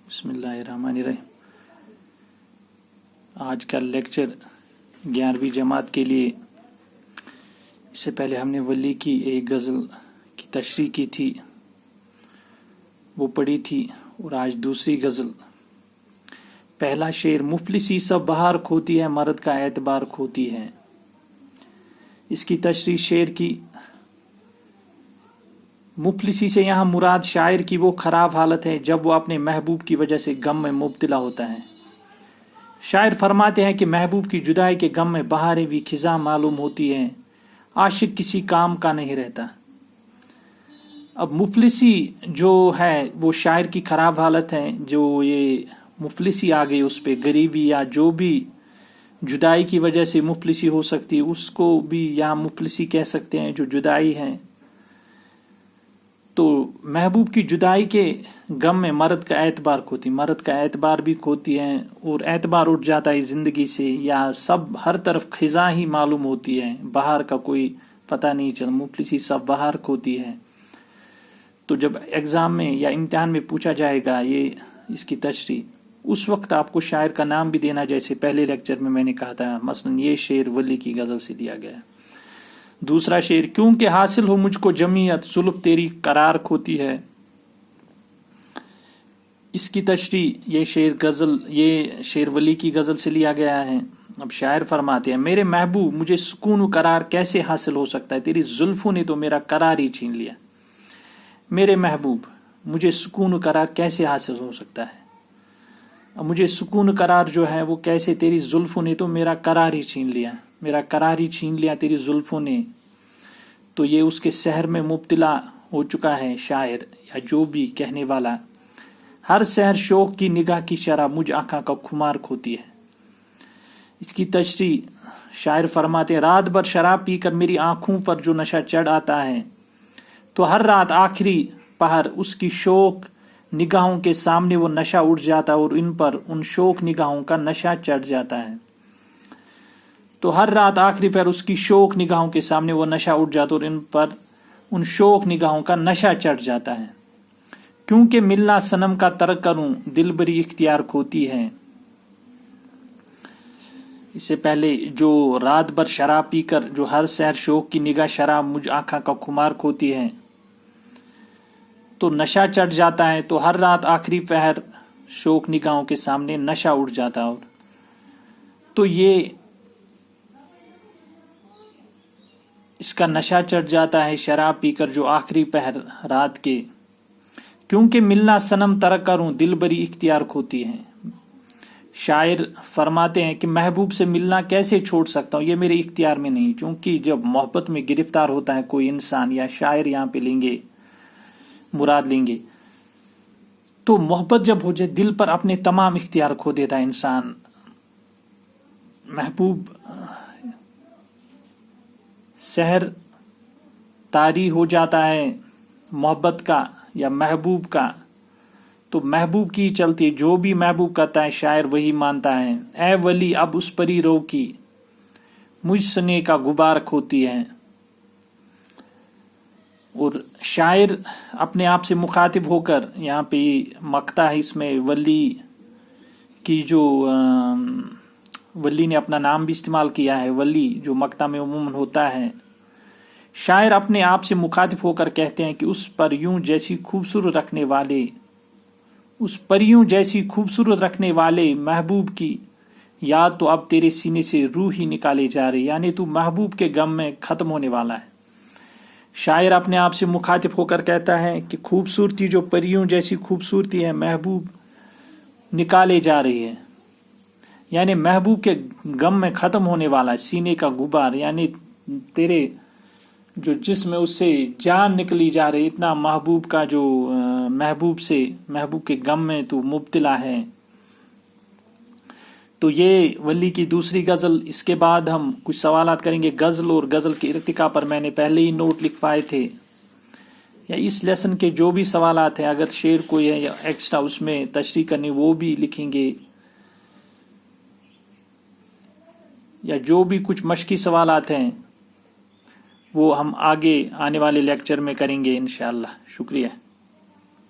بسم اللہ الرحمن الرحیم۔ آج کا لیکچر 11ویں جماعت کے لیے، اس سے پہلے ہم نے ولی کی ایک غزل کی تشریح کی تھی، وہ پڑھی تھی، اور آج دوسری غزل۔ پہلا شعر: مفلسی سب بہار کھوتی ہے، مرد کا اعتبار کھوتی ہے۔ اس کی تشریح شعر کی: مفلسی سے یہاں مراد شاعر کی وہ خراب حالت ہے جب وہ اپنے محبوب کی وجہ سے غم میں مبتلا ہوتا ہے۔ شاعر فرماتے ہیں کہ محبوب کی جدائی کے غم میں بہاریں بھی خزاں معلوم ہوتی ہیں، عاشق کسی کام کا نہیں رہتا۔ اب مفلسی جو ہے وہ شاعر کی خراب حالت ہے، جو یہ مفلسی آ گئی اس پہ، غریبی یا جو بھی جدائی کی وجہ سے مفلسی ہو سکتی ہے، اس کو بھی یہاں مفلسی کہہ سکتے ہیں، جو جدائی ہے۔ تو محبوب کی جدائی کے غم میں مرد کا اعتبار کھوتی، مرد کا اعتبار بھی کھوتی ہے، اور اعتبار اٹھ جاتا ہے زندگی سے، یا سب ہر طرف خزاں ہی معلوم ہوتی ہے، بہار کا کوئی پتہ نہیں چل، مفلسی سب بہار کھوتی ہے۔ تو جب ایگزام میں یا امتحان میں پوچھا جائے گا یہ اس کی تشریح، اس وقت آپ کو شاعر کا نام بھی دینا، جیسے پہلے لیکچر میں نے کہا تھا، مثلا یہ شعر ولی کی غزل سے لیا گیا ہے۔ دوسرا شعر: کیونکہ حاصل ہو مجھ کو جمعیت، زلف تیری قرار کھوتی ہے۔ اس کی تشریح یہ شعر ولی کی غزل سے لیا گیا ہے۔ اب شاعر فرماتے ہیں: میرے محبوب مجھے سکون و قرار کیسے حاصل ہو سکتا ہے، تیری زلفوں نے تو میرا قرار ہی چھین لیا۔ میرے محبوب مجھے سکون و قرار کیسے حاصل ہو سکتا ہے؟ اب مجھے سکون و قرار جو ہے وہ کیسے، تیری زلفوں نے تو میرا قرار ہی چھین لیا، میرا قرار ہی چھین لیا تیری زلفوں نے۔ تو یہ اس کے سحر میں مبتلا ہو چکا ہے شاعر، یا جو بھی کہنے والا۔ ہر سحر شوق کی نگاہ کی شرح مجھ آنکھاں کا خمار کھوتی ہے۔ اس کی تشریح شاعر فرماتے ہیں: رات بھر شراب پی کر میری آنکھوں پر جو نشہ چڑھ آتا ہے، تو ہر رات آخری پہر اس کی شوق نگاہوں کے سامنے وہ نشہ اٹھ جاتا ہے، اور ان پر ان شوق نگاہوں کا نشہ چڑھ جاتا ہے۔ تو ہر رات آخری پہر اس کی شوق نگاہوں کے سامنے وہ نشہ اٹھ جاتا ہے، اور ان پر ان شوق نگاہوں کا نشہ چڑھ جاتا ہے۔ کیونکہ ملنا صنم کا ترک کروں، دل بری اختیار کھوتی ہے۔ اس سے پہلے جو رات بھر شراب پی کر جو ہر سحر شوق کی نگاہ شراب مجھ آنکھاں کا خمار کھوتی ہے، تو نشہ چڑھ جاتا ہے، تو ہر رات آخری پہر شوق نگاہوں کے سامنے نشہ اٹھ جاتا ہے۔ اور تو یہ اس کا نشہ چڑھ جاتا ہے شراب پی کر جو آخری پہر رات کے۔ کیونکہ ملنا صنم ترک کروں، دل بری اختیار کھوتی ہے۔ شاعر فرماتے ہیں کہ محبوب سے ملنا کیسے چھوڑ سکتا ہوں، یہ میرے اختیار میں نہیں، چونکہ جب محبت میں گرفتار ہوتا ہے کوئی انسان، یا شاعر یہاں پہ مراد لیں گے، تو محبت جب ہو جائے دل پر اپنے تمام اختیار کھو دیتا ہے انسان۔ محبوب سحر طاری ہو جاتا ہے محبت کا یا محبوب کا، تو محبوب کی چلتی، جو بھی محبوب کرتا ہے شاعر وہی مانتا ہے۔ اے ولی اب اس پری رو کی، مجھ سنے کا غبار کھوتی ہے۔ اور شاعر اپنے آپ سے مخاطب ہو کر، یہاں پہ مقطع ہے اس میں ولی کی، جو ولی نے اپنا نام بھی استعمال کیا ہے، ولی جو مقطع میں عموماً ہوتا ہے، شاعر اپنے آپ سے مخاطب ہو کر کہتے ہیں کہ اس پریوں جیسی خوبصورت رکھنے والے محبوب کی یاد تو اب تیرے سینے سے روح ہی نکالے جا رہی، یعنی تو محبوب کے غم میں ختم ہونے والا ہے۔ شاعر اپنے آپ سے مخاطب ہو کر کہتا ہے کہ خوبصورتی، جو پریوں جیسی خوبصورتی ہے، محبوب نکالے جا رہی ہے، یعنی محبوب کے غم میں ختم ہونے والا ہے۔ سینے کا غبار یعنی تیرے جو جسم میں اس سے جان نکلی جا رہی، اتنا محبوب کا جو محبوب کے غم میں تو مبتلا ہے۔ تو یہ ولی کی دوسری غزل۔ اس کے بعد ہم کچھ سوالات کریں گے غزل اور غزل کے ارتقاء پر۔ میں نے پہلے ہی نوٹ لکھوائے تھے، یا اس لیسن کے جو بھی سوالات ہیں، اگر شعر کوئی ہے یا ایکسٹرا اس میں تشریح کرنی وہ بھی لکھیں گے، یا جو بھی کچھ مشقی سوالات ہیں وہ ہم آگے آنے والے لیکچر میں کریں گے انشاءاللہ۔ شکریہ۔